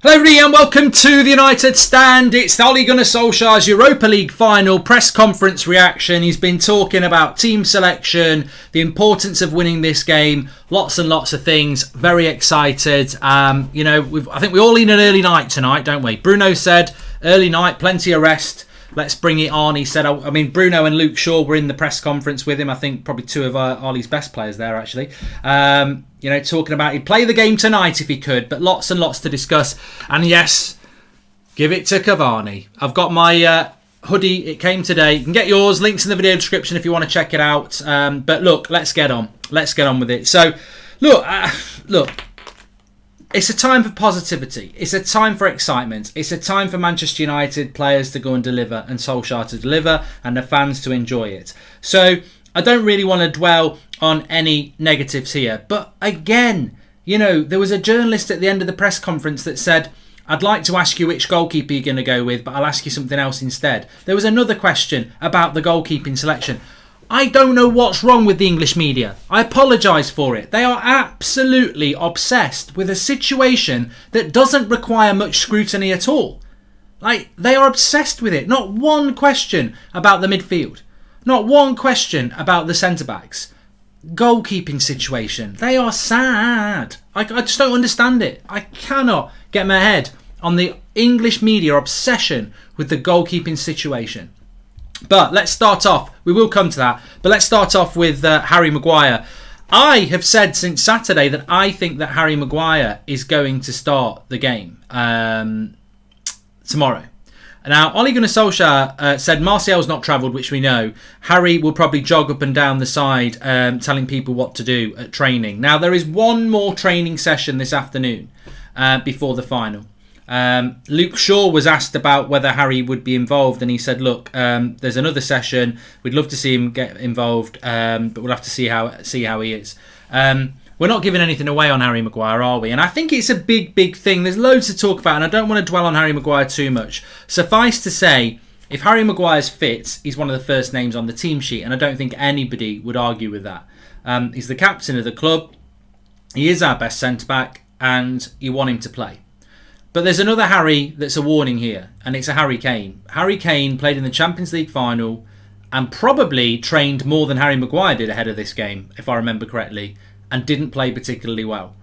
Hello everybody and welcome to the United Stand. It's Ole Gunnar Solskjaer's Europa League final press conference reaction. He's been talking about team selection, the importance of winning this game, lots and lots of things. Very excited. I think we all need an early night tonight, don't we? Bruno said early night, plenty of rest. Let's bring it on. He said, Bruno and Luke Shaw were in the press conference with him. I think probably two of Ole's best players there, actually. Talking about he'd play the game tonight if he could, but lots and lots to discuss. And yes, give it to Cavani. I've got my hoodie. It came today. You can get yours. Links in the video description if you want to check it out. But look, let's get on. Let's get on with it. So, look. It's a time for positivity. It's a time for excitement. It's a time for Manchester United players to go and deliver and Solskjaer to deliver and the fans to enjoy it. So I don't really want to dwell on any negatives here. But again, there was a journalist at the end of the press conference that said, I'd like to ask you which goalkeeper you're going to go with, but I'll ask you something else instead. There was another question about the goalkeeping selection. I don't know what's wrong with the English media. I apologise for it. They are absolutely obsessed with a situation that doesn't require much scrutiny at all. They are obsessed with it. Not one question about the midfield. Not one question about the centre-backs. Goalkeeping situation. They are sad. I just don't understand it. I cannot get my head on the English media obsession with the goalkeeping situation. But let's start off. We will come to that. But let's start off with Harry Maguire. I have said since Saturday that I think that Harry Maguire is going to start the game tomorrow. Now, Ole Gunnar Solskjaer said Martial's not travelled, which we know. Harry will probably jog up and down the side, telling people what to do at training. Now, there is one more training session this afternoon before the final. Luke Shaw was asked about whether Harry would be involved, and he said, look, there's another session. We'd love to see him get involved, but we'll have to see how he is. We're not giving anything away on Harry Maguire, are we? And I think it's a big thing. There's loads to talk about, and I don't want to dwell on Harry Maguire too much. Suffice to say, if Harry Maguire's fit, he's one of the first names on the team sheet, and I don't think anybody would argue with that. He's the captain of the club. He is our best centre-back, and you want him to play. But there's another Harry that's a warning here, and it's a Harry Kane. Harry Kane played in the Champions League final and probably trained more than Harry Maguire did ahead of this game, if I remember correctly, and didn't play particularly well.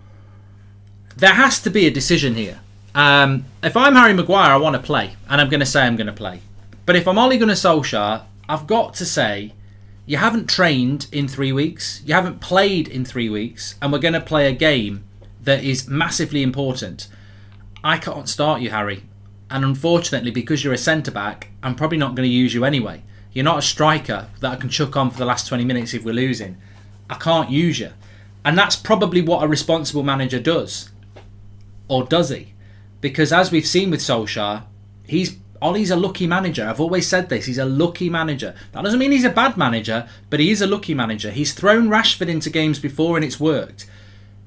There has to be a decision here. If I'm Harry Maguire, I want to play, and I'm going to say I'm going to play. But if I'm Ole Gunnar Solskjaer, I've got to say, you haven't trained in 3 weeks, you haven't played in 3 weeks, and we're going to play a game that is massively important. I can't start you, Harry. And unfortunately, because you're a centre-back, I'm probably not going to use you anyway. You're not a striker that I can chuck on for the last 20 minutes if we're losing. I can't use you. And that's probably what a responsible manager does. Or does he? Because as we've seen with Solskjaer, Ole's a lucky manager. I've always said this. He's a lucky manager. That doesn't mean he's a bad manager, but he is a lucky manager. He's thrown Rashford into games before and it's worked.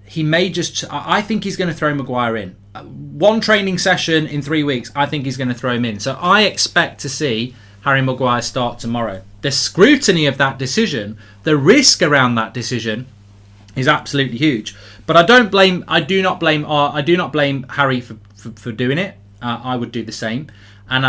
I think he's going to throw Maguire in. One training session in 3 weeks, I think he's going to throw him in. So I expect to see Harry Maguire start tomorrow. The scrutiny of that decision, the risk around that decision is absolutely huge. But I do not blame Harry for doing it. I would do the same. And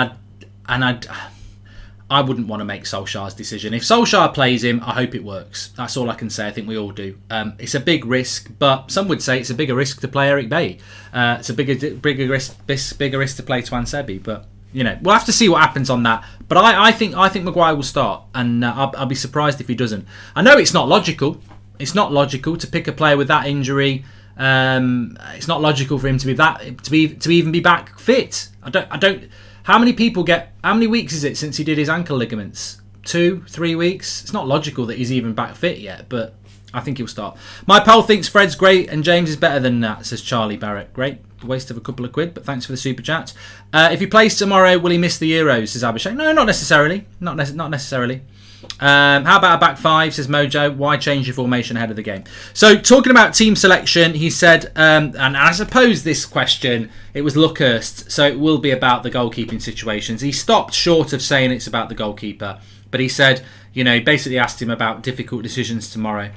I wouldn't want to make Solskjaer's decision. If Solskjaer plays him, I hope it works. That's all I can say. I think we all do. It's a big risk, but some would say it's a bigger risk to play Eric Bailly. It's a bigger risk to play Twan Sebi. But we'll have to see what happens on that. But I think Maguire will start, and I'll be surprised if he doesn't. I know it's not logical. It's not logical to pick a player with that injury. It's not logical for him to even be back fit. I don't. How many weeks is it since he did his ankle ligaments? 2-3 weeks? It's not logical that he's even back fit yet, but I think he'll start. My pal thinks Fred's great and James is better than that, says Charlie Barrett. Great. Waste of a couple of quid, but thanks for the super chat. If he plays tomorrow, will he miss the Euros, says Abhishek? No, not necessarily. Not necessarily. How about a back five, says Mojo. Why change your formation ahead of the game? So talking about team selection, he said, and I suppose this question, it was Luckhurst, so it will be about the goalkeeping situations. He stopped short of saying it's about the goalkeeper, but he said, basically asked him about difficult decisions tomorrow.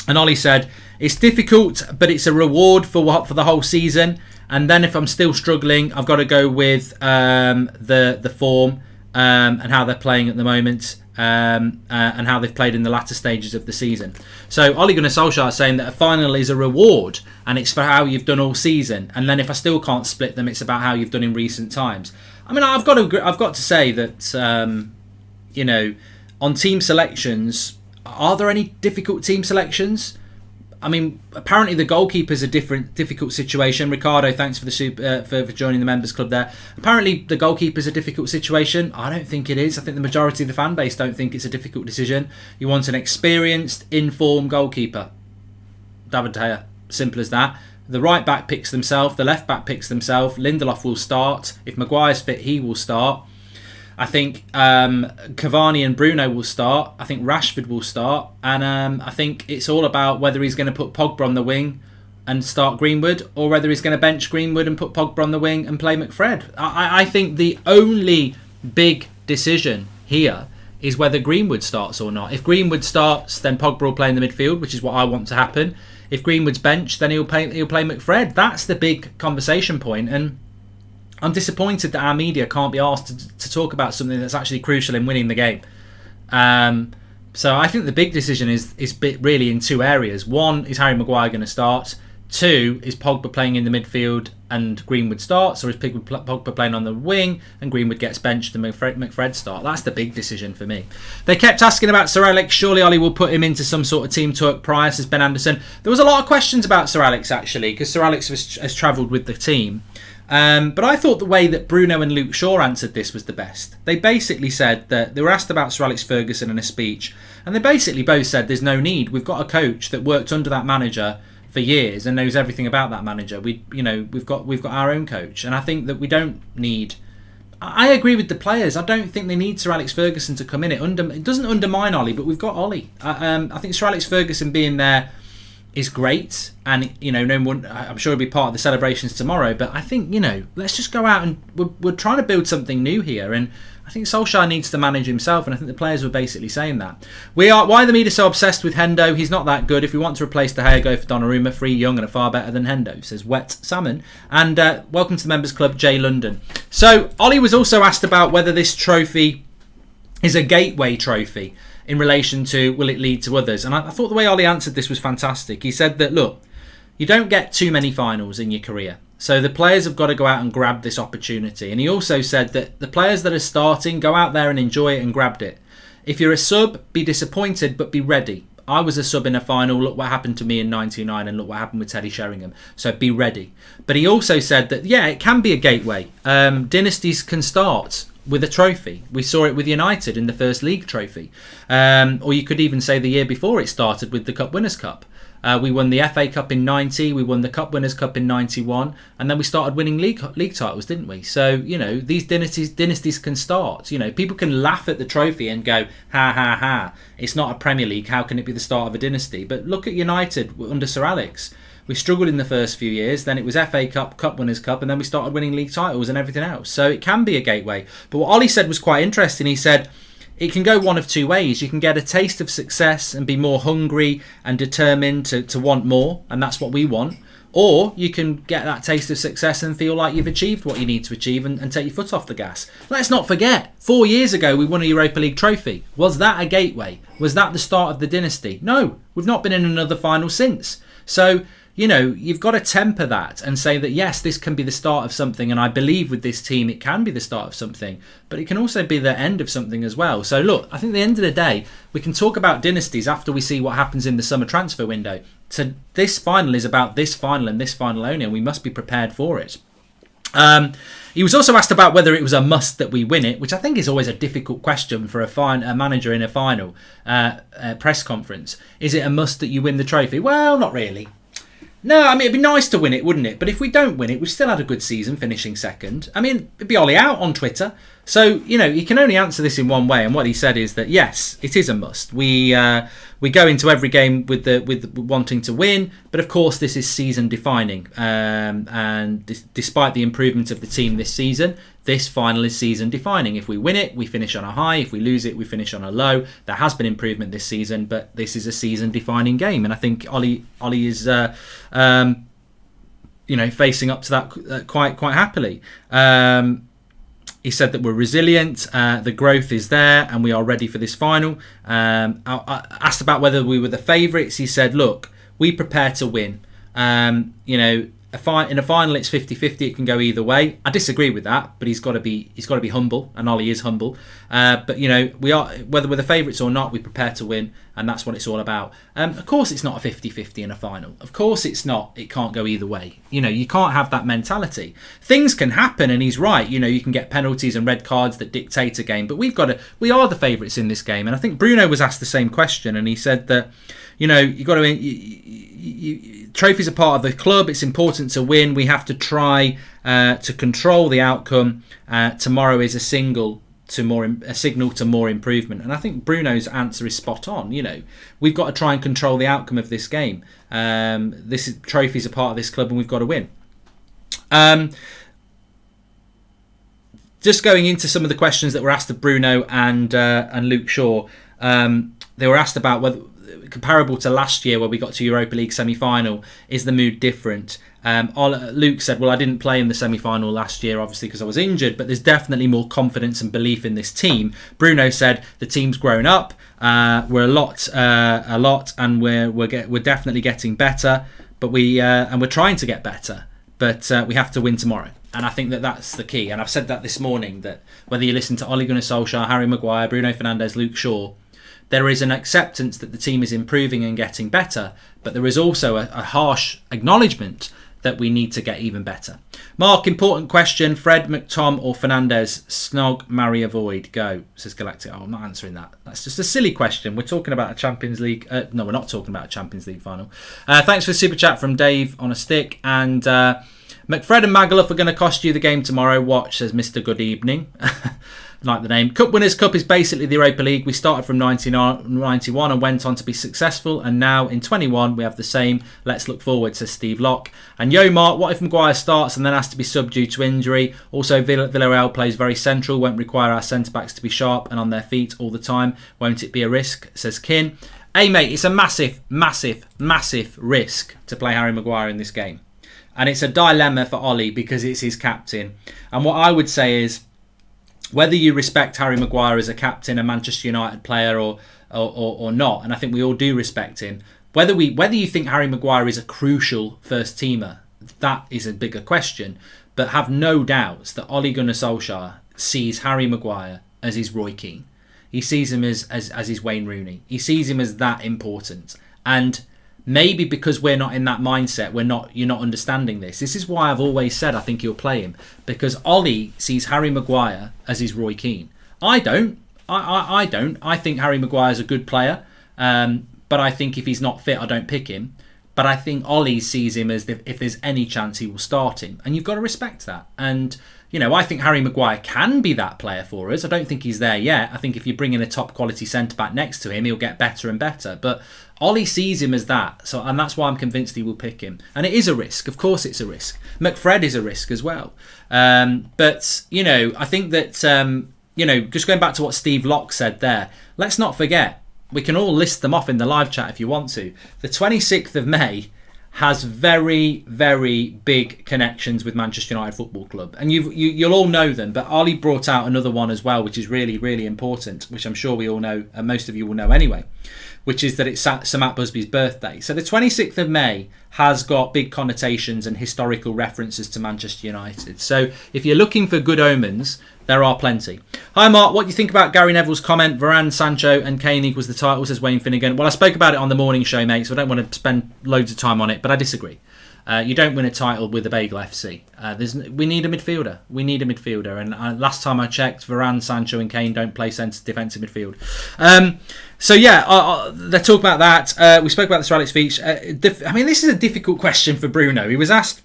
And Ollie said, it's difficult, but it's a reward for the whole season. And then if I'm still struggling, I've got to go with the form and how they're playing at the moment, and how they've played in the latter stages of the season. So Ole Gunnar Solskjaer is saying that a final is a reward, and it's for how you've done all season. And then if I still can't split them, it's about how you've done in recent times. I mean, I've got to say that on team selections, are there any difficult team selections? I mean, apparently the goalkeeper's a difficult situation. Ricardo, thanks for the for joining the members club there. Apparently the goalkeeper's a difficult situation. I don't think it is. I think the majority of the fan base don't think it's a difficult decision. You want an experienced, informed goalkeeper. David De Gea. Simple as that. The right back picks themselves. The left back picks themselves. Lindelof will start. If Maguire's fit, he will start. I think Cavani and Bruno will start. I think Rashford will start. And I think it's all about whether he's going to put Pogba on the wing and start Greenwood, or whether he's going to bench Greenwood and put Pogba on the wing and play McFred. I think the only big decision here is whether Greenwood starts or not. If Greenwood starts, then Pogba will play in the midfield, which is what I want to happen. If Greenwood's benched, then he'll play McFred. That's the big conversation point. And I'm disappointed that our media can't be asked to talk about something that's actually crucial in winning the game. So I think the big decision is really in two areas. One, is Harry Maguire going to start? Two, is Pogba playing in the midfield and Greenwood starts? Or is Pogba playing on the wing and Greenwood gets benched and McFred start? That's the big decision for me. They kept asking about Sir Alex. Surely Ollie will put him into some sort of team talk prior, says Ben Anderson. There was a lot of questions about Sir Alex, actually, because Sir Alex has travelled with the team. But I thought the way that Bruno and Luke Shaw answered this was the best. They basically said that they were asked about Sir Alex Ferguson in a speech, and they basically both said there's no need. We've got a coach that worked under that manager for years and knows everything about that manager. We've got our own coach, and I think that we don't need. I agree with the players. I don't think they need Sir Alex Ferguson to come in. It doesn't undermine Ollie, but we've got Ollie. I think Sir Alex Ferguson being there is great, and no one, I'm sure he'll be part of the celebrations tomorrow, but I think let's just go out and we're trying to build something new here, and I think Solskjaer needs to manage himself, and I think the players were basically saying that. Why are the media so obsessed with Hendo? He's not that good. If we want to replace De Gea, go for Donnarumma, free, young, and far better than Hendo, says Wet Salmon. And welcome to the members club, Jay London. So Ollie was also asked about whether this trophy is a gateway trophy in relation to will it lead to others. And I thought the way Ollie answered this was fantastic. He said that, look, you don't get too many finals in your career. So the players have got to go out and grab this opportunity. And he also said that the players that are starting, go out there and enjoy it and grabbed it. If you're a sub, be disappointed, but be ready. I was a sub in a final. Look what happened to me in 99 and look what happened with Teddy Sheringham. So be ready. But he also said that, yeah, it can be a gateway. Dynasties can start with a trophy. We saw it with United in the first league trophy. Or you could even say the year before it started with the Cup Winners' Cup. We won the FA Cup in 90, we won the Cup Winners' Cup in 91, and then we started winning league titles, didn't we? So, these dynasties can start. People can laugh at the trophy and go, ha, ha, ha, it's not a Premier League, how can it be the start of a dynasty? But look at United under Sir Alex. We struggled in the first few years, then it was FA Cup, Cup Winners' Cup, and then we started winning league titles and everything else. So it can be a gateway. But what Ollie said was quite interesting. He said, it can go one of two ways. You can get a taste of success and be more hungry and determined to want more, and that's what we want. Or you can get that taste of success and feel like you've achieved what you need to achieve and take your foot off the gas. Let's not forget, 4 years ago we won a Europa League trophy. Was that a gateway? Was that the start of the dynasty? No, we've not been in another final since. So, you've got to temper that and say that, yes, this can be the start of something. And I believe with this team, it can be the start of something. But it can also be the end of something as well. So, look, I think at the end of the day, we can talk about dynasties after we see what happens in the summer transfer window. So this final is about this final and this final only, and we must be prepared for it. He was also asked about whether it was a must that we win it, which I think is always a difficult question for a manager in a final press conference. Is it a must that you win the trophy? Well, not really. No, I mean, it'd be nice to win it, wouldn't it? But if we don't win it, we've still had a good season finishing second. I mean, it'd be Ollie out on Twitter. So, you can only answer this in one way. And what he said is that, yes, it is a must. We we go into every game with wanting to win, but of course this is season defining. And despite the improvement of the team this season, this final is season defining. If we win it, we finish on a high. If we lose it, we finish on a low. There has been improvement this season, but this is a season defining game, and I think Ollie is facing up to that quite happily. He said that we're resilient, the growth is there, and we are ready for this final. I asked about whether we were the favourites. He said, look, we prepare to win. In a final, it's 50-50. It can go either way. I disagree with that, but he's got to be humble, and Ollie is humble. But we are, whether we're the favourites or not, we prepare to win, and that's what it's all about. Of course, it's not a 50-50 in a final. Of course, it's not. It can't go either way. You can't have that mentality. Things can happen, and he's right. You can get penalties and red cards that dictate a game, but we are the favourites in this game. And I think Bruno was asked the same question, and he said that you got to. Trophies are part of the club. It's important to win. We have to try to control the outcome. Tomorrow is a signal to more improvement. And I think Bruno's answer is spot on. We've got to try and control the outcome of this game. Trophies are part of this club, and we've got to win. Just going into some of the questions that were asked of Bruno and Luke Shaw. They were asked about whether, comparable to last year where we got to Europa League semi-final, is the mood different? Luke said, well, I didn't play in the semi-final last year, obviously, because I was injured, but there's definitely more confidence and belief in this team. Bruno said the team's grown up. We're a lot, and we're definitely getting better. But we're trying to get better. But we have to win tomorrow. And I think that's the key. And I've said that this morning, that whether you listen to Ole Gunnar Solskjaer, Harry Maguire, Bruno Fernandes, Luke Shaw, there is an acceptance that the team is improving and getting better, but there is also a harsh acknowledgement that we need to get even better. Mark, important question. Fred, McTom or Fernandes? Snog, marry, avoid. Go, says Galactic. Oh, I'm not answering that. That's just a silly question. We're talking about a Champions League... no, we're not talking about a Champions League final. Thanks for the super chat from Dave on a stick. And McFred and Magaluf are going to cost you the game tomorrow. Watch, says Mr. Good Evening. Like the name. Cup Winners' Cup is basically the Europa League. We started from 91 and went on to be successful, and now in 21 we have the same. Let's look forward, says Steve Locke. And Yo Mark, what if Maguire starts and then has to be subbed due to injury? Also, Villareal plays very central, won't require our centre-backs to be sharp and on their feet all the time. Won't it be a risk, says Kin. Hey mate, it's a massive risk to play Harry Maguire in this game. And it's a dilemma for Ollie because it's his captain. And what I would say is, whether you respect Harry Maguire as a captain, a Manchester United player, or not, and I think we all do respect him, whether you think Harry Maguire is a crucial first teamer, that is a bigger question. But have no doubts that Ole Gunnar Solskjaer sees Harry Maguire as his Roy Keane. He sees him as his Wayne Rooney. He sees him as that important. And maybe because we're not in that mindset, you're not understanding this. This is why I've always said I think he'll play him. Because Ollie sees Harry Maguire as his Roy Keane. I don't. I don't. I think Harry Maguire is a good player. But I think if he's not fit, I don't pick him. But I think Ollie sees him as if there's any chance he will start him. And you've got to respect that. And, I think Harry Maguire can be that player for us. I don't think he's there yet. I think if you bring in a top quality centre-back next to him, he'll get better and better. But Ollie sees him as that. And that's why I'm convinced he will pick him. And it is a risk. Of course it's a risk. McFred is a risk as well. But, I think that, just going back to what Steve Locke said there, let's not forget, we can all list them off in the live chat if you want to. The 26th of May has very, very big connections with Manchester United Football Club. And you'll all know them, but Ollie brought out another one as well, which is really, really important, which I'm sure we all know, and most of you will know anyway, which is that it's Sir Matt Busby's birthday. So the 26th of May has got big connotations and historical references to Manchester United. So if you're looking for good omens, there are plenty. Hi Mark, what do you think about Gary Neville's comment? Varane, Sancho and Kane equals the title, says Wayne Finnegan. Well, I spoke about it on the morning show, mate, so I don't want to spend loads of time on it, but I disagree. You don't win a title with a Bagel FC. We need a midfielder. And last time I checked, Varane, Sancho and Kane don't play defensive midfield. Let's talk about that. We spoke about the Sir Alex Veach. This is a difficult question for Bruno. He was asked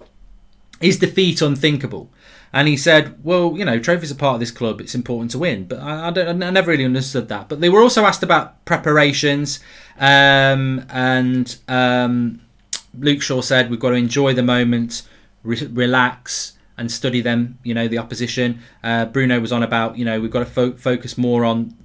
Is defeat unthinkable? And he said, well, trophies are part of this club. It's important to win. But I never really understood that. But they were also asked about preparations. And Luke Shaw said, we've got to enjoy the moment, relax and study them, the opposition. Bruno was on about, we've got to focus more on...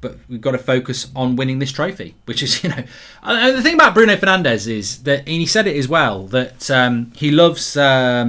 but we've got to focus on winning this trophy, which is, the thing about Bruno Fernandes is that, and he said it as well, that he loves... I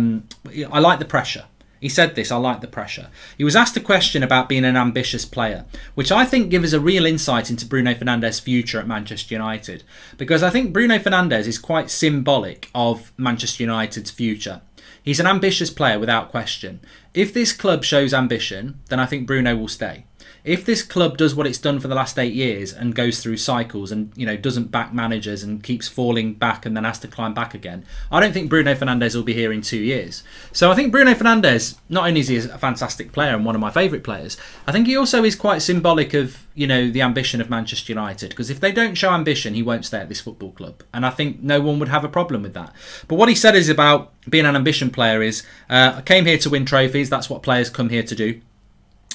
like the pressure. He said this, I like the pressure. He was asked a question about being an ambitious player, which I think gives us a real insight into Bruno Fernandes' future at Manchester United. Because I think Bruno Fernandes is quite symbolic of Manchester United's future. He's an ambitious player without question. If this club shows ambition, then I think Bruno will stay. If this club does what it's done for the last 8 years and goes through cycles and doesn't back managers and keeps falling back and then has to climb back again, I don't think Bruno Fernandes will be here in 2 years. So I think Bruno Fernandes, not only is he a fantastic player and one of my favourite players, I think he also is quite symbolic of the ambition of Manchester United, because if they don't show ambition, he won't stay at this football club, and I think no one would have a problem with that. But what he said is about being an ambition player is, I came here to win trophies. That's what players come here to do.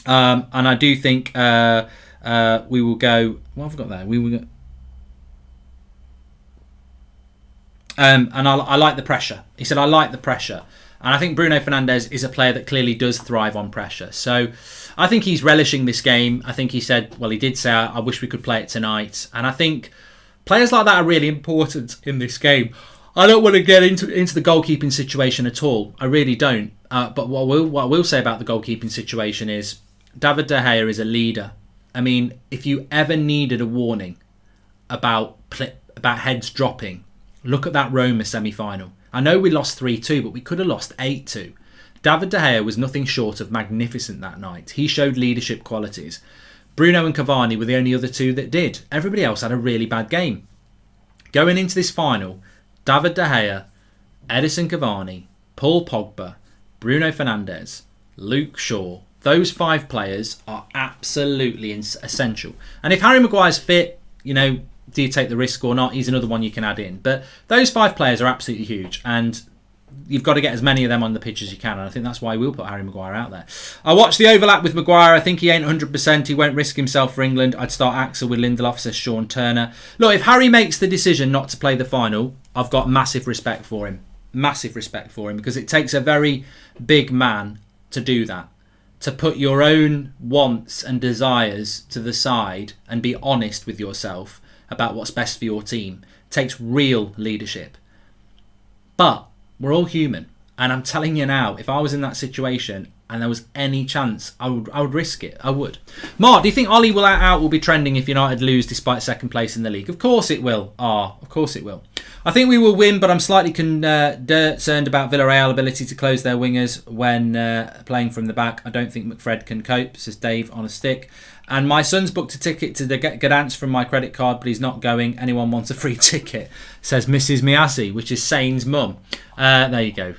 And I do think we will go... What have I got there? We will go... and I like the pressure. He said, I like the pressure. And I think Bruno Fernandes is a player that clearly does thrive on pressure. So I think he's relishing this game. I think he said, well, he did say, I wish we could play it tonight. And I think players like that are really important in this game. I don't want to get into the goalkeeping situation at all. I really don't. But what I will say about the goalkeeping situation is David De Gea is a leader. I mean, if you ever needed a warning about heads dropping, look at that Roma semi-final. I know we lost 3-2, but we could have lost 8-2. David De Gea was nothing short of magnificent that night. He showed leadership qualities. Bruno and Cavani were the only other two that did. Everybody else had a really bad game. Going into this final, David De Gea, Edison Cavani, Paul Pogba, Bruno Fernandes, Luke Shaw, those 5 players are absolutely essential. And if Harry Maguire's fit, do you take the risk or not? He's another one you can add in. But those 5 players are absolutely huge, and you've got to get as many of them on the pitch as you can. And I think that's why we'll put Harry Maguire out there. I watched the overlap with Maguire. I think he ain't 100%. He won't risk himself for England. I'd start Axel with Lindelof, says Sean Turner. Look, if Harry makes the decision not to play the final, I've got massive respect for him. Massive respect for him, because it takes a very big man to do that. To put your own wants and desires to the side and be honest with yourself about what's best for your team takes real leadership. But we're all human, and I'm telling you now, if I was in that situation and there was any chance, I would risk it. I would. Mark, do you think Ollie will be trending if United lose despite second place in the league? Of course it will. Of course it will. I think we will win, but I'm slightly concerned about Villareal's ability to close their wingers when playing from the back. I don't think McFred can cope, says Dave on a stick. And my son's booked a ticket to the Gdansk from my credit card, but he's not going. Anyone wants a free ticket, says Mrs. Miasi, which is Sane's mum. There you go.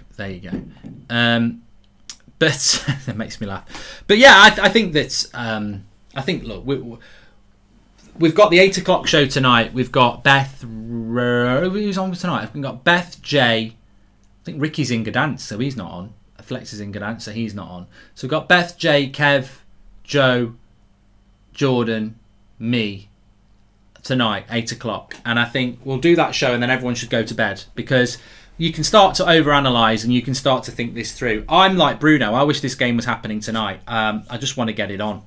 But that makes me laugh. But yeah, I think that... look, we've got the 8 o'clock show tonight. We've got Beth... Who's on tonight? We've got Beth, Jay... I think Ricky's in Gdansk, so he's not on. Flex is in Gdansk, so he's not on. So we've got Beth, Jay, Kev, Joe, Jordan, me tonight, 8 o'clock. And I think we'll do that show and then everyone should go to bed, because you can start to overanalyze and you can start to think this through. I'm like Bruno. I wish this game was happening tonight. I just want to get it on.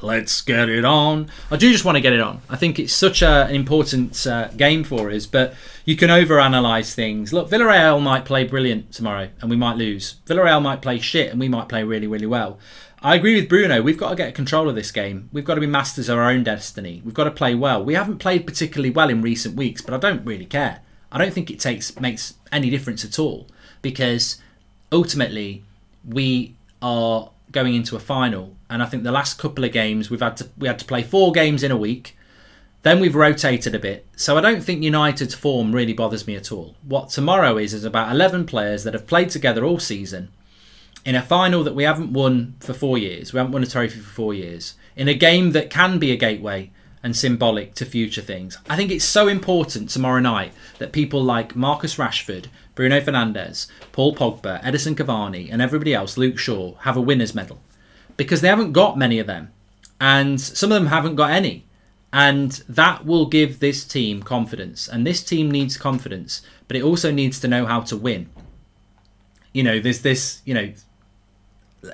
Let's get it on. I do just want to get it on. I think it's such an important game for us, but you can overanalyze things. Look, Villareal might play brilliant tomorrow and we might lose. Villareal might play shit and we might play really, really well. I agree with Bruno. We've got to get control of this game. We've got to be masters of our own destiny. We've got to play well. We haven't played particularly well in recent weeks, but I don't really care. I don't think it makes any difference at all, because ultimately we are going into a final, and I think the last couple of games we had to play 4 games in a week. Then we've rotated a bit, so I don't think United's form really bothers me at all. What tomorrow is about 11 players that have played together all season in a final that we haven't won for 4 years. We haven't won a trophy for 4 years. In a game that can be a gateway and symbolic to future things. I think it's so important tomorrow night that people like Marcus Rashford, Bruno Fernandes, Paul Pogba, Edison Cavani and everybody else, Luke Shaw, have a winner's medal. Because they haven't got many of them. And some of them haven't got any. And that will give this team confidence. And this team needs confidence. But it also needs to know how to win. You know, there's this, you know,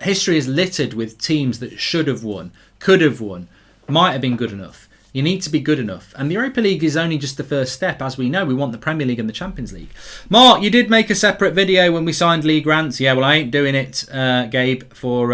history is littered with teams that should have won, could have won, might have been good enough. You need to be good enough. And the Europa League is only just the first step. As we know, we want the Premier League and the Champions League. Mark, you did make a separate video when we signed Lee Grant. Yeah, well, I ain't doing it, Gabe, for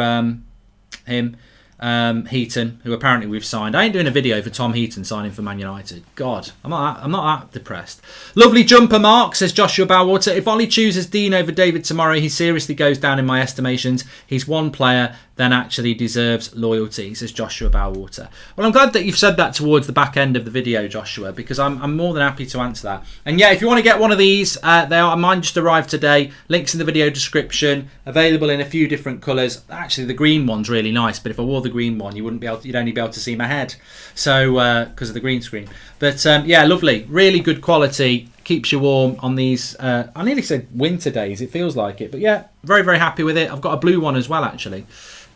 him. Heaton, who apparently we've signed. I ain't doing a video for Tom Heaton signing for Man United. God, I'm not that depressed. Lovely jumper, Mark, says Joshua Bowerwater. If Ollie chooses Dean over David tomorrow, he seriously goes down in my estimations. He's one player that actually deserves loyalty, says Joshua Bowerwater. Well, I'm glad that you've said that towards the back end of the video, Joshua, because I'm more than happy to answer that. And yeah, if you want to get one of these, mine just arrived today. Links in the video description. Available in a few different colours. Actually, the green one's really nice, but if I wore the green one, you'd only be able to see my head, so because of the green screen. But yeah, lovely, really good quality, keeps you warm on these I nearly said winter days, it feels like it, but yeah, very, very happy with it. I've got a blue one as well, actually.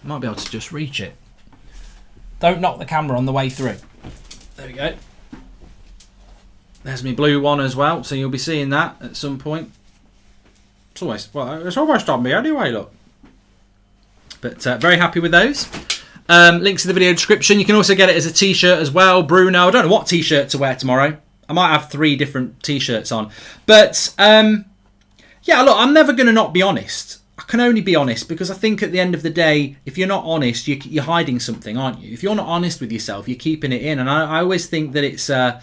I might be able to just reach it. Don't knock the camera on the way through. There we go. There's my blue one as well, so you'll be seeing that at some point. It's almost on me anyway, look. But very happy with those. Links in the video description. You can also get it as a t-shirt as well. Bruno, I don't know what t-shirt to wear tomorrow. I might have 3 different t-shirts on. But yeah, look, I'm never going to not be honest. I can only be honest because I think at the end of the day, if you're not honest, you're hiding something, aren't you? If you're not honest with yourself, you're keeping it in. And I always think that it's a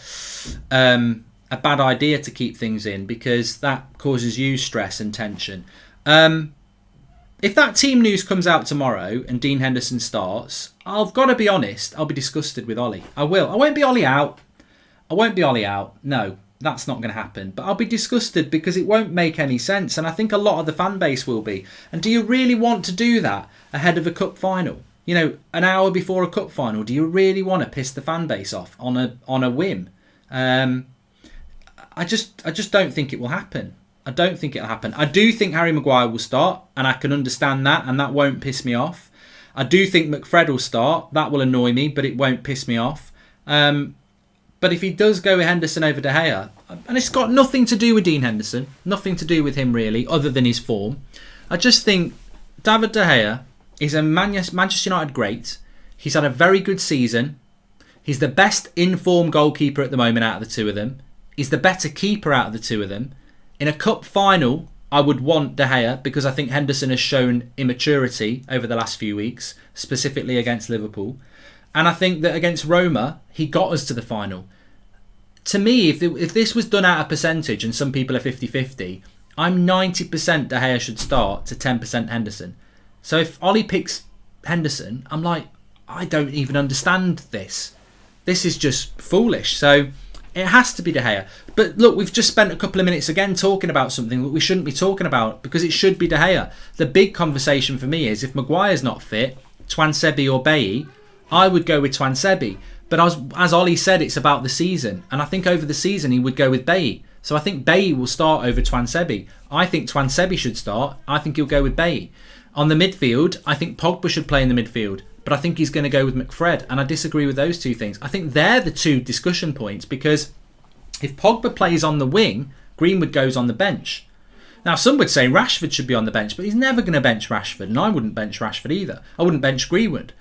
bad idea to keep things in because that causes you stress and tension. If that team news comes out tomorrow and Dean Henderson starts, I've got to be honest, I'll be disgusted with Ollie. I will. I won't be Ollie out. No, that's not going to happen. But I'll be disgusted because it won't make any sense. And I think a lot of the fan base will be. And do you really want to do that ahead of a cup final? You know, an hour before a cup final, do you really want to piss the fan base off on a whim? I just don't think it will happen. I don't think it'll happen. I do think Harry Maguire will start, and I can understand that, and that won't piss me off. I do think McFred will start. That will annoy me, but it won't piss me off. But if he does go with Henderson over De Gea, and it's got nothing to do with Dean Henderson, nothing to do with him really, other than his form, I just think David De Gea is a Manchester United great. He's had a very good season. He's the best in-form goalkeeper at the moment out of the two of them. He's the better keeper out of the two of them. In a cup final, I would want De Gea because I think Henderson has shown immaturity over the last few weeks, specifically against Liverpool. And I think that against Roma, he got us to the final. To me, if this was done at a percentage and some people are 50-50, I'm 90% De Gea should start to 10% Henderson. So if Ollie picks Henderson, I'm like, I don't even understand this. This is just foolish. So it has to be De Gea. But look, we've just spent a couple of minutes again talking about something that we shouldn't be talking about because it should be De Gea. The big conversation for me is if Maguire's not fit, Twansebi or Bailly, I would go with Twansebi. But as Ollie said, it's about the season. And I think over the season he would go with Bailly. So I think Bailly will start over Twansebi. I think Twansebi should start. I think he'll go with Bailly. On the midfield, I think Pogba should play in the midfield. But I think he's going to go with McFred. And I disagree with those two things. I think they're the two discussion points because if Pogba plays on the wing, Greenwood goes on the bench. Now, some would say Rashford should be on the bench, but he's never going to bench Rashford, and I wouldn't bench Rashford either. I wouldn't bench Greenwood.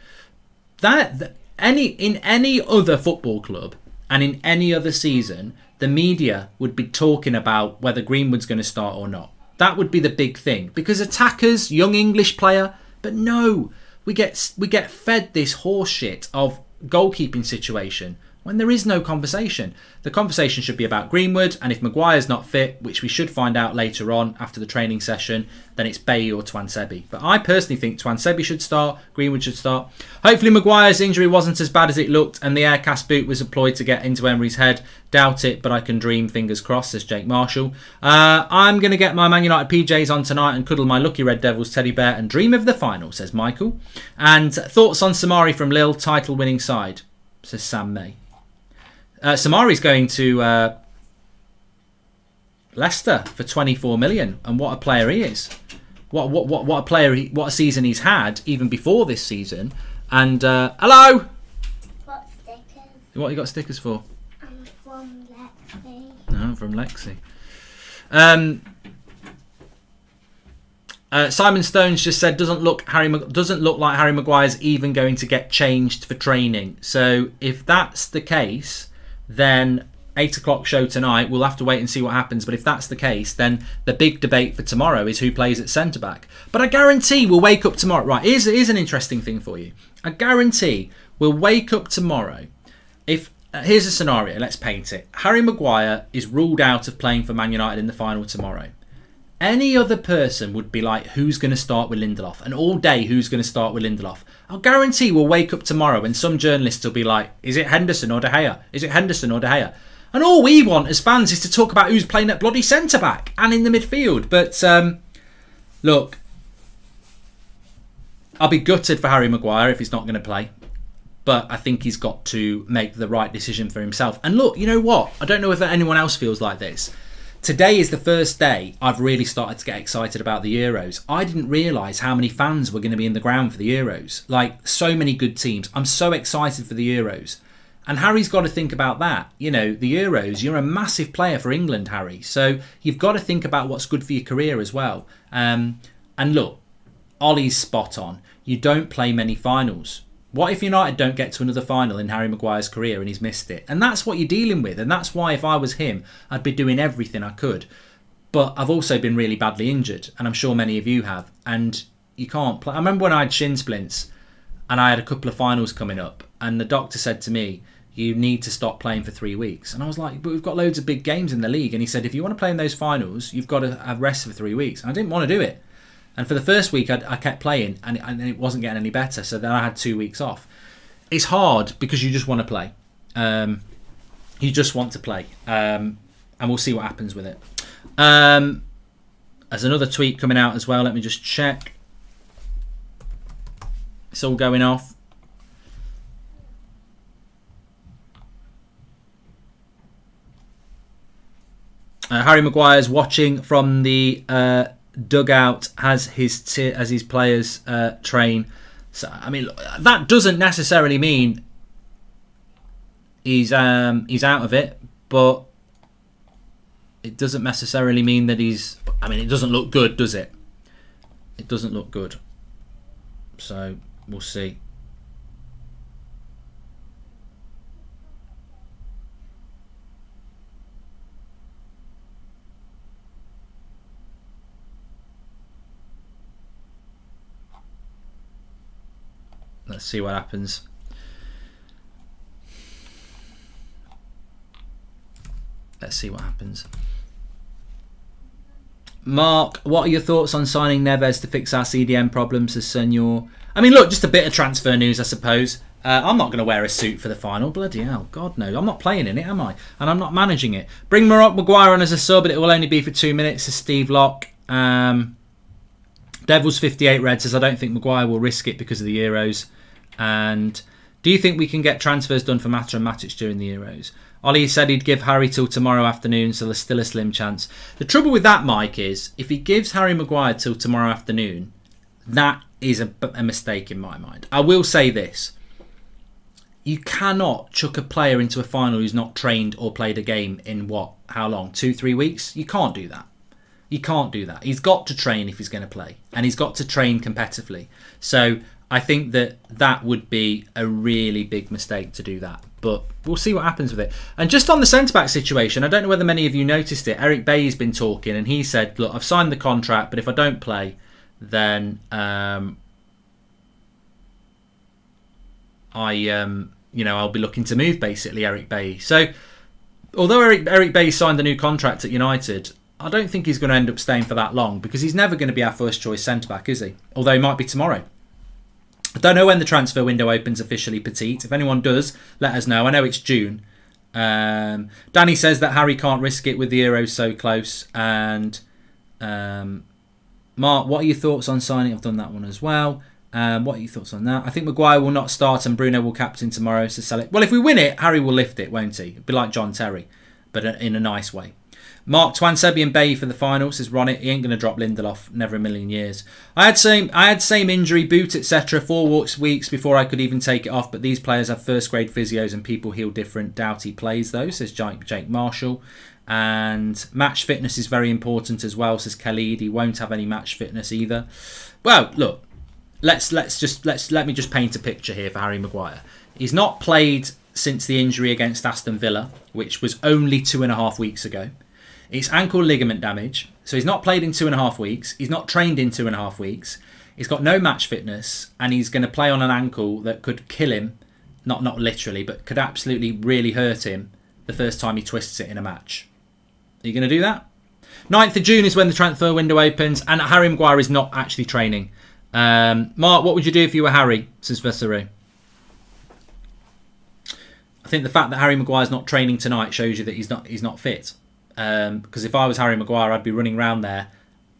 In any other football club and in any other season, the media would be talking about whether Greenwood's going to start or not. That would be the big thing. Because attackers, young English player, but no, we get fed this horse shit of goalkeeping situation when there is no conversation. The conversation should be about Greenwood, and if Maguire's not fit, which we should find out later on after the training session, then it's Bailly or Twansebi. But I personally think Twansebi should start, Greenwood should start. Hopefully Maguire's injury wasn't as bad as it looked and the air cast boot was employed to get into Emery's head. Doubt it, but I can dream, fingers crossed, says Jake Marshall. I'm going to get my Man United PJs on tonight and cuddle my lucky Red Devils teddy bear and dream of the final, says Michael. And thoughts on Samari from Lille, title winning side, says Sam May. Samari's going to Leicester for 24 million, and what a player he is! What a player! What a season he's had even before this season. And hello. Got stickers. What you got stickers for? I'm from Lexi. No, from Lexi. Simon Stones just said doesn't look like Harry Maguire's even going to get changed for training. So if that's the case, then 8 o'clock show tonight, we'll have to wait and see what happens. But if that's the case, then the big debate for tomorrow is who plays at centre back. But I guarantee we'll wake up tomorrow. Right, here's an interesting thing for you. I guarantee we'll wake up tomorrow. If here's a scenario, let's paint it. Harry Maguire is ruled out of playing for Man United in the final tomorrow. Any other person would be like, who's going to start with Lindelof? And all day, who's going to start with Lindelof? I'll guarantee we'll wake up tomorrow and some journalists will be like, is it Henderson or De Gea? Is it Henderson or De Gea? And all we want as fans is to talk about who's playing at bloody centre-back and in the midfield. But, look, I'll be gutted for Harry Maguire if he's not going to play. But I think he's got to make the right decision for himself. And look, you know what? I don't know if anyone else feels like this. Today is the first day I've really started to get excited about the Euros. I didn't realise how many fans were going to be in the ground for the Euros. Like, so many good teams. I'm so excited for the Euros. And Harry's got to think about that. You know, the Euros, you're a massive player for England, Harry. So you've got to think about what's good for your career as well. And look, Ollie's spot on. You don't play many finals. What if United don't get to another final in Harry Maguire's career and he's missed it? And that's what you're dealing with. And that's why if I was him, I'd be doing everything I could. But I've also been really badly injured. And I'm sure many of you have. And you can't play. I remember when I had shin splints and I had a couple of finals coming up. And the doctor said to me, you need to stop playing for 3 weeks. And I was like, but we've got loads of big games in the league. And he said, if you want to play in those finals, you've got to have rest for 3 weeks. And I didn't want to do it. And for the first week, I kept playing and it wasn't getting any better. So then I had 2 weeks off. It's hard because you just want to play. You just want to play. And we'll see what happens with it. There's another tweet coming out as well. Let me just check. It's all going off. Harry Maguire's watching from the dugout as his players train. So I mean, that doesn't necessarily mean he's out of it, but it doesn't necessarily mean that he's. I mean, it doesn't look good, does it? It doesn't look good. So we'll see. Let's see what happens. Let's see what happens. Mark, what are your thoughts on signing Neves to fix our CDM problems, says Senor? I mean, look, just a bit of transfer news, I suppose. I'm not going to wear a suit for the final. Bloody hell, God no. I'm not playing in it, am I? And I'm not managing it. Bring Maguire on as a sub, but it will only be for 2 minutes, says Steve Locke. Devils 58 Red says, I don't think Maguire will risk it because of the Euros. And do you think we can get transfers done for Mata and Matic during the Euros? Ollie said he'd give Harry till tomorrow afternoon, so there's still a slim chance. The trouble with that, Mike, is if he gives Harry Maguire till tomorrow afternoon, that is a mistake in my mind. I will say this. You cannot chuck a player into a final who's not trained or played a game in how long? 2-3 weeks? You can't do that. You can't do that. He's got to train if he's going to play. And he's got to train competitively. So I think that would be a really big mistake to do that. But we'll see what happens with it. And just on the centre-back situation, I don't know whether many of you noticed it. Eric Bailly's been talking and he said, look, I've signed the contract, but if I don't play, then I'll be looking to move, basically, Eric Bailly. So although Eric Bailly signed the new contract at United, I don't think he's going to end up staying for that long because he's never going to be our first choice centre-back, is he? Although he might be tomorrow. I don't know when the transfer window opens officially, Petite. If anyone does, let us know. I know it's June. Danny says that Harry can't risk it with the Euros so close. And Mark, what are your thoughts on signing? I've done that one as well. What are your thoughts on that? I think Maguire will not start and Bruno will captain tomorrow, so sell it. Well, if we win it, Harry will lift it, won't he? It'll be like John Terry, but in a nice way. Mark Twansebi and Bay for the final, says Ron. He ain't going to drop Lindelof, never a million years. I had same injury, boot, etc. 4 weeks before I could even take it off, but these players have first grade physios and people heal different. Doubt he plays though, says Jake Marshall. And match fitness is very important as well, says Khalid. He won't have any match fitness either. Well, look, let me just paint a picture here for Harry Maguire. He's not played since the injury against Aston Villa, which was only 2.5 weeks ago. It's ankle ligament damage, so he's not played in 2.5 weeks. He's not trained in 2.5 weeks. He's got no match fitness, and he's going to play on an ankle that could kill him, not literally, but could absolutely really hurt him the first time he twists it in a match. Are you going to do that? 9th of June is when the transfer window opens, and Harry Maguire is not actually training. Mark, what would you do if you were Harry? Says Vesaru. I think the fact that Harry Maguire's not training tonight shows you that he's not fit. Because if I was Harry Maguire, I'd be running around there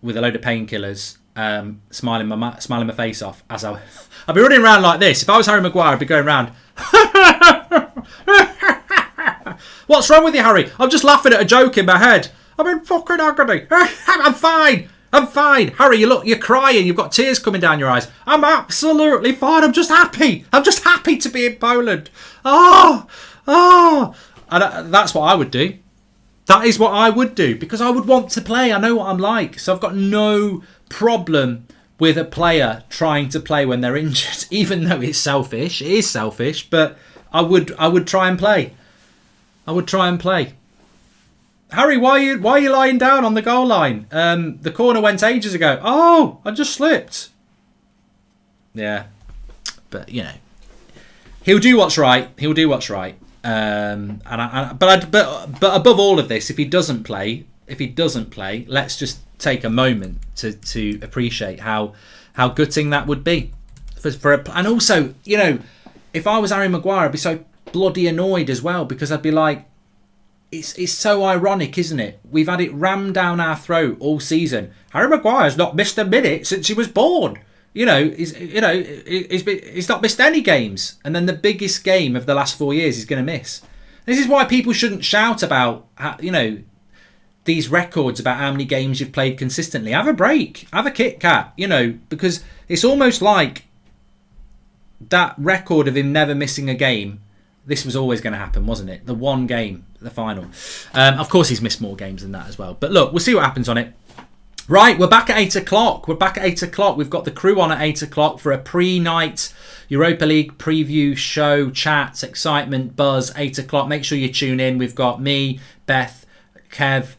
with a load of painkillers, smiling my face off. I'd be running around like this. If I was Harry Maguire, I'd be going around. What's wrong with you, Harry? I'm just laughing at a joke in my head. I'm in fucking agony. I'm fine. Harry, you're crying. You've got tears coming down your eyes. I'm absolutely fine. I'm just happy. To be in Poland. And that's what I would do. That is what I would do, because I would want to play. I know what I'm like. So I've got no problem with a player trying to play when they're injured, even though it's selfish. It is selfish, but I would try and play. Harry, why are you lying down on the goal line? The corner went ages ago. Oh, I just slipped. Yeah, but he'll do what's right. But above all of this, if he doesn't play, let's just take a moment to appreciate how gutting that would be. And also, if I was Harry Maguire, I'd be so bloody annoyed as well, because I'd be like, it's so ironic, isn't it? We've had it rammed down our throat all season. Harry Maguire's not missed a minute since he was born. He's not missed any games, and then the biggest game of the last 4 years he's going to miss. This is why people shouldn't shout about these records about how many games you've played consistently. Have a break, have a Kit Kat, because it's almost like that record of him never missing a game. This was always going to happen, wasn't it? The one game, the final. Of course, he's missed more games than that as well. But look, we'll see what happens on it. Right, we're back at 8 o'clock. We've got the crew on at 8 o'clock for a pre-night Europa League preview show, chats, excitement, buzz, 8 o'clock. Make sure you tune in. We've got me, Beth, Kev,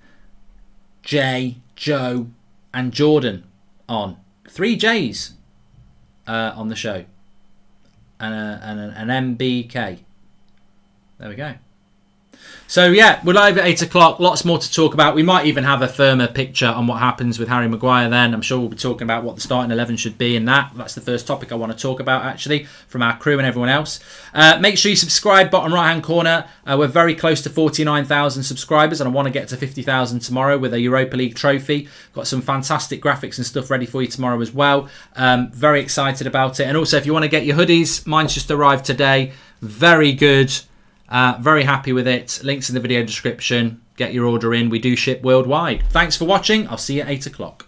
Jay, Joe, and Jordan on. 3 J's on the show. And an MBK. There we go. So yeah, we're live at 8 o'clock. Lots more to talk about. We might even have a firmer picture on what happens with Harry Maguire then. I'm sure we'll be talking about what the starting 11 should be, and that's the first topic I want to talk about, actually, from our crew and everyone else. Make sure you subscribe, bottom right hand corner. We're very close to 49,000 subscribers, and I want to get to 50,000 tomorrow with a Europa League trophy. Got some fantastic graphics and stuff ready for you tomorrow as well. Very excited about it. And also, if you want to get your hoodies, mine's just arrived today. Very good. Very happy with it. Links in the video description. Get your order in. We do ship worldwide. Thanks for watching. I'll see you at 8 o'clock.